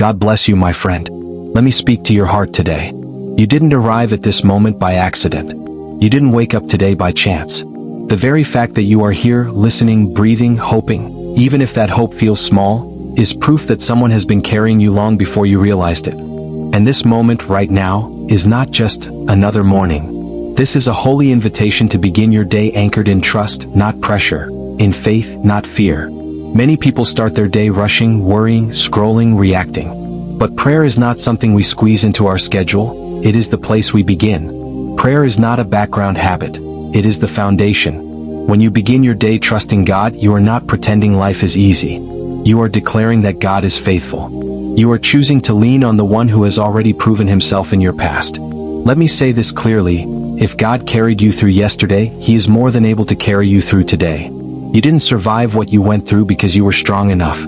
God bless you, my friend. Let me speak to your heart today. You didn't arrive at this moment by accident. You didn't wake up today by chance. The very fact that you are here, listening, breathing, hoping, even if that hope feels small, is proof that someone has been carrying you long before you realized it. And this moment right now is not just another morning. This is a holy invitation to begin your day anchored in trust, not pressure, in faith, not fear. Many people start their day rushing, worrying, scrolling, reacting. But prayer is not something we squeeze into our schedule, it is the place we begin. Prayer is not a background habit, it is the foundation. When you begin your day trusting God, you are not pretending life is easy. You are declaring that God is faithful. You are choosing to lean on the one who has already proven himself in your past. Let me say this clearly, if God carried you through yesterday, he is more than able to carry you through today. You didn't survive what you went through because you were strong enough.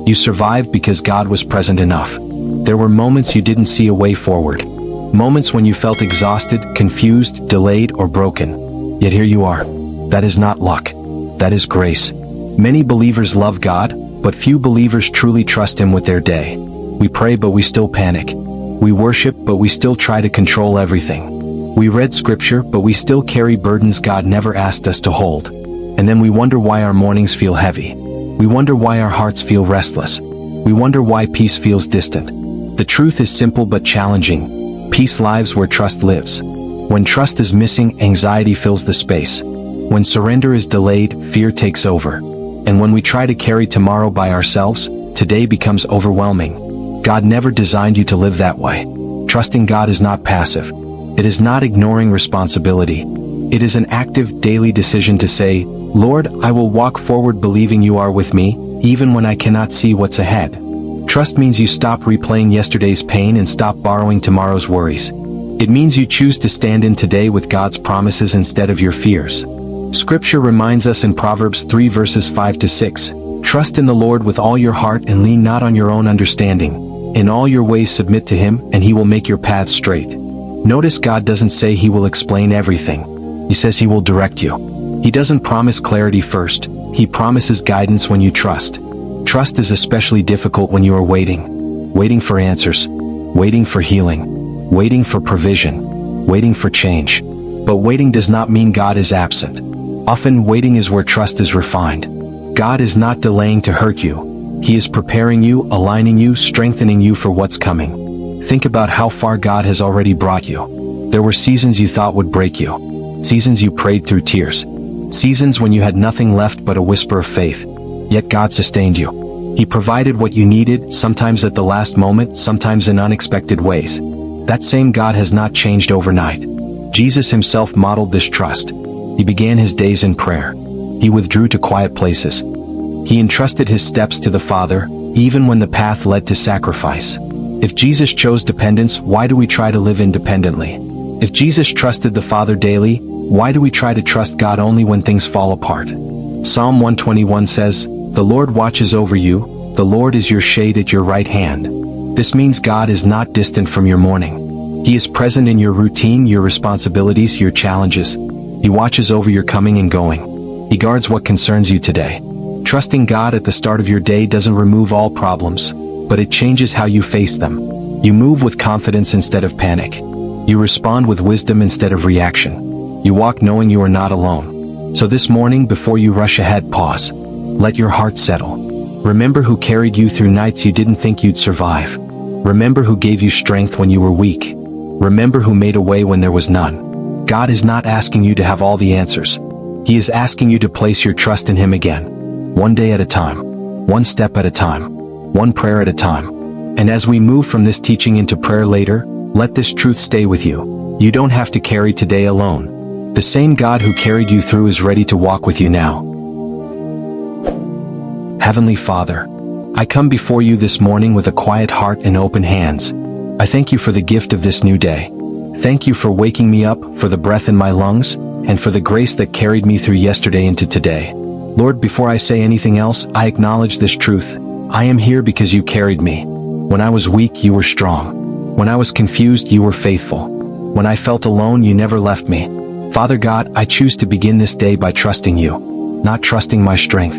You survived because God was present enough. There were moments you didn't see a way forward. Moments when you felt exhausted, confused, delayed, or broken. Yet here you are. That is not luck. That is grace. Many believers love God, but few believers truly trust him with their day. We pray but we still panic. We worship but we still try to control everything. We read scripture but we still carry burdens God never asked us to hold. And then we wonder why our mornings feel heavy. We wonder why our hearts feel restless. We wonder why peace feels distant. The truth is simple but challenging. Peace lives where trust lives. When trust is missing, anxiety fills the space. When surrender is delayed, fear takes over. And when we try to carry tomorrow by ourselves, today becomes overwhelming. God never designed you to live that way. Trusting God is not passive. It is not ignoring responsibility. It is an active, daily decision to say, Lord, I will walk forward believing you are with me, even when I cannot see what's ahead. Trust means you stop replaying yesterday's pain and stop borrowing tomorrow's worries. It means you choose to stand in today with God's promises instead of your fears. Scripture reminds us in Proverbs 3 verses 5 to 6, Trust in the Lord with all your heart and lean not on your own understanding. In all your ways submit to him, and he will make your paths straight. Notice God doesn't say he will explain everything. He says he will direct you. He doesn't promise clarity first, he promises guidance when you trust. Trust is especially difficult when you are waiting. Waiting for answers. Waiting for healing. Waiting for provision. Waiting for change. But waiting does not mean God is absent. Often waiting is where trust is refined. God is not delaying to hurt you. He is preparing you, aligning you, strengthening you for what's coming. Think about how far God has already brought you. There were seasons you thought would break you. Seasons you prayed through tears. Seasons when you had nothing left but a whisper of faith. Yet God sustained you. He provided what you needed, sometimes at the last moment, sometimes in unexpected ways. That same God has not changed overnight. Jesus himself modeled this trust. He began his days in prayer. He withdrew to quiet places. He entrusted his steps to the Father, even when the path led to sacrifice. If Jesus chose dependence, why do we try to live independently? If Jesus trusted the Father daily, why do we try to trust God only when things fall apart? Psalm 121 says, The Lord watches over you, the Lord is your shade at your right hand. This means God is not distant from your morning. He is present in your routine, your responsibilities, your challenges. He watches over your coming and going. He guards what concerns you today. Trusting God at the start of your day doesn't remove all problems, but it changes how you face them. You move with confidence instead of panic. You respond with wisdom instead of reaction. You walk knowing you are not alone. So this morning, before you rush ahead, pause. Let your heart settle. Remember who carried you through nights you didn't think you'd survive. Remember who gave you strength when you were weak. Remember who made a way when there was none. God is not asking you to have all the answers. He is asking you to place your trust in him again. One day at a time. One step at a time. One prayer at a time. And as we move from this teaching into prayer later, let this truth stay with you. You don't have to carry today alone. The same God who carried you through is ready to walk with you now. Heavenly Father, I come before you this morning with a quiet heart and open hands. I thank you for the gift of this new day. Thank you for waking me up, for the breath in my lungs, and for the grace that carried me through yesterday into today. Lord, before I say anything else, I acknowledge this truth. I am here because you carried me. When I was weak, you were strong. When I was confused, you were faithful. When I felt alone, you never left me. Father God, I choose to begin this day by trusting you. Not trusting my strength.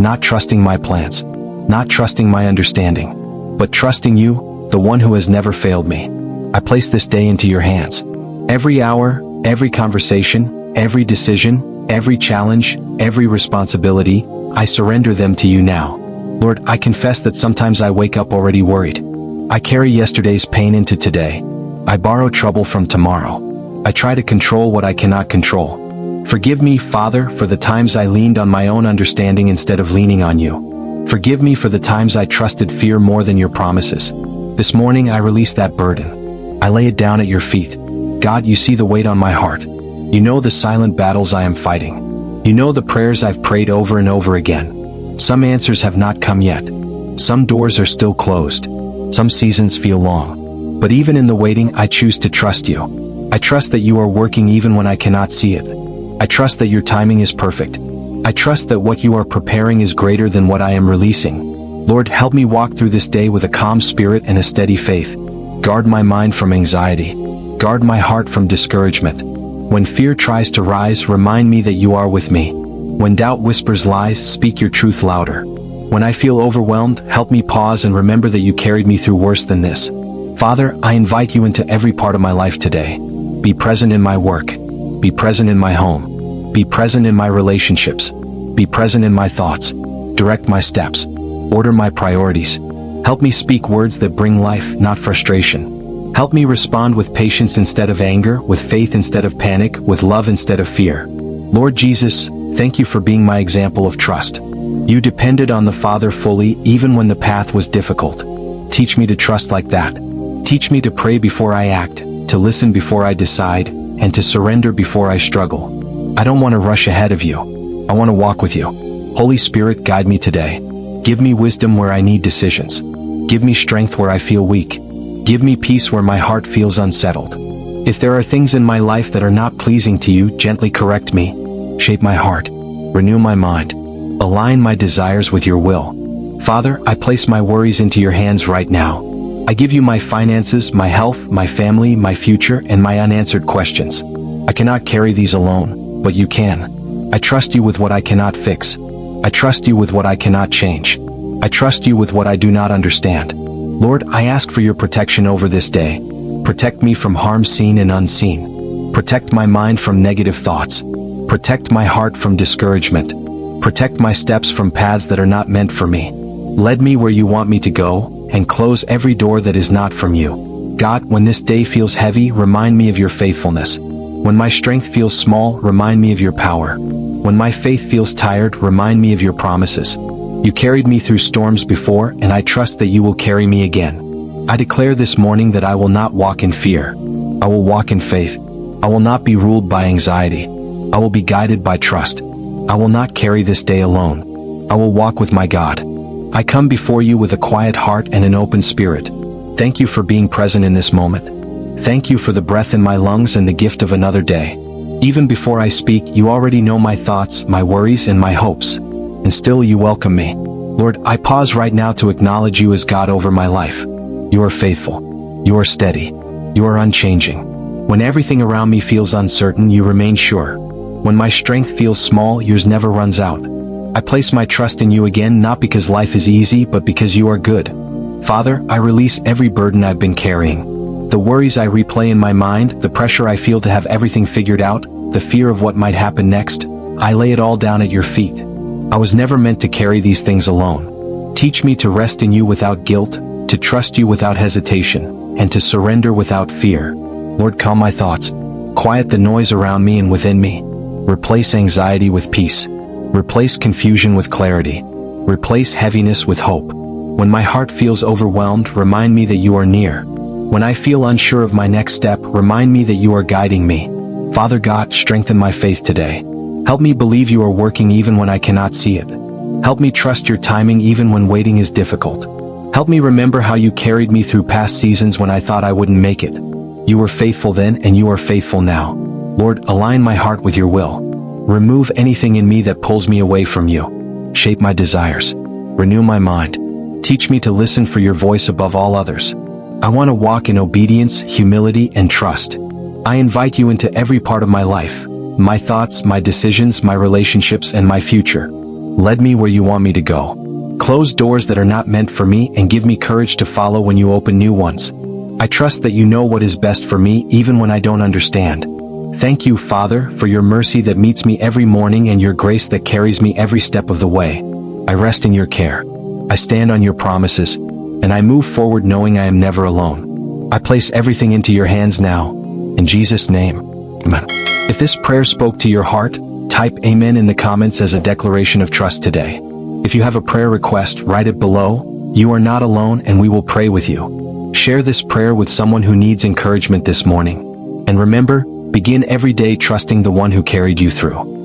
Not trusting my plans. Not trusting my understanding. but trusting you, the one who has never failed me. I place this day into your hands. Every hour, every conversation, every decision, every challenge, every responsibility, I surrender them to you now. Lord, I confess that sometimes I wake up already worried. I carry yesterday's pain into today. I borrow trouble from tomorrow. I try to control what I cannot control. Forgive me, Father, for the times I leaned on my own understanding instead of leaning on you. Forgive me for the times I trusted fear more than your promises. This morning I release that burden. I lay it down at your feet. God, you see the weight on my heart. You know the silent battles I am fighting. You know the prayers I've prayed over and over again. Some answers have not come yet. Some doors are still closed. Some seasons feel long. But even in the waiting, I choose to trust you. I trust that you are working even when I cannot see it. I trust that your timing is perfect. I trust that what you are preparing is greater than what I am releasing. Lord, help me walk through this day with a calm spirit and a steady faith. Guard my mind from anxiety. Guard my heart from discouragement. When fear tries to rise, remind me that you are with me. When doubt whispers lies, speak your truth louder. When I feel overwhelmed, help me pause and remember that you carried me through worse than this. Father, I invite you into every part of my life today. Be present in my work. Be present in my home. Be present in my relationships. Be present in my thoughts. Direct my steps. Order my priorities. Help me speak words that bring life, not frustration. Help me respond with patience instead of anger, with faith instead of panic, with love instead of fear. Lord Jesus, thank you for being my example of trust. You depended on the Father fully even when the path was difficult. Teach me to trust like that. Teach me to pray before I act, to listen before I decide, and to surrender before I struggle. I don't want to rush ahead of you. I want to walk with you. Holy Spirit, guide me today. Give me wisdom where I need decisions. Give me strength where I feel weak. Give me peace where my heart feels unsettled. If there are things in my life that are not pleasing to you, gently correct me. Shape my heart. Renew my mind. Align my desires with your will. Father, I place my worries into your hands right now. I give you my finances, my health, my family, my future, and my unanswered questions. I cannot carry these alone, but you can. I trust you with what I cannot fix. I trust you with what I cannot change. I trust you with what I do not understand. Lord, I ask for your protection over this day. Protect me from harm seen and unseen. Protect my mind from negative thoughts. Protect my heart from discouragement. Protect my steps from paths that are not meant for me. Lead me where you want me to go, and close every door that is not from you. God, when this day feels heavy, remind me of your faithfulness. When my strength feels small, remind me of your power. When my faith feels tired, remind me of your promises. You carried me through storms before, and I trust that you will carry me again. I declare this morning that I will not walk in fear. I will walk in faith. I will not be ruled by anxiety. I will be guided by trust. I will not carry this day alone. I will walk with my God. I come before you with a quiet heart and an open spirit. Thank you for being present in this moment. Thank you for the breath in my lungs and the gift of another day. Even before I speak, you already know my thoughts, my worries, and my hopes. And still you welcome me. Lord, I pause right now to acknowledge you as God over my life. You are faithful. You are steady. You are unchanging. When everything around me feels uncertain, you remain sure. When my strength feels small, yours never runs out. I place my trust in you again, not because life is easy, but because you are good. Father, I release every burden I've been carrying. The worries I replay in my mind, the pressure I feel to have everything figured out, the fear of what might happen next, I lay it all down at your feet. I was never meant to carry these things alone. Teach me to rest in you without guilt, to trust you without hesitation, and to surrender without fear. Lord, calm my thoughts. Quiet the noise around me and within me. Replace anxiety with peace. Replace confusion with clarity. Replace heaviness with hope. When my heart feels overwhelmed, remind me that you are near. When I feel unsure of my next step, remind me that you are guiding me. Father God, strengthen my faith today. Help me believe you are working even when I cannot see it. Help me trust your timing even when waiting is difficult. Help me remember how you carried me through past seasons when I thought I wouldn't make it. You were faithful then and you are faithful now. Lord, align my heart with your will. Remove anything in me that pulls me away from you. Shape my desires. Renew my mind. Teach me to listen for your voice above all others. I want to walk in obedience, humility, and trust. I invite you into every part of my life. My thoughts, my decisions, my relationships, and my future. Lead me where you want me to go. Close doors that are not meant for me and give me courage to follow when you open new ones. I trust that you know what is best for me even when I don't understand. Thank you, Father, for your mercy that meets me every morning and your grace that carries me every step of the way. I rest in your care. I stand on your promises, and I move forward knowing I am never alone. I place everything into your hands now. In Jesus' name, amen. If this prayer spoke to your heart, type amen in the comments as a declaration of trust today. If you have a prayer request, write it below. You are not alone and we will pray with you. Share this prayer with someone who needs encouragement this morning. And remember, begin every day trusting the one who carried you through.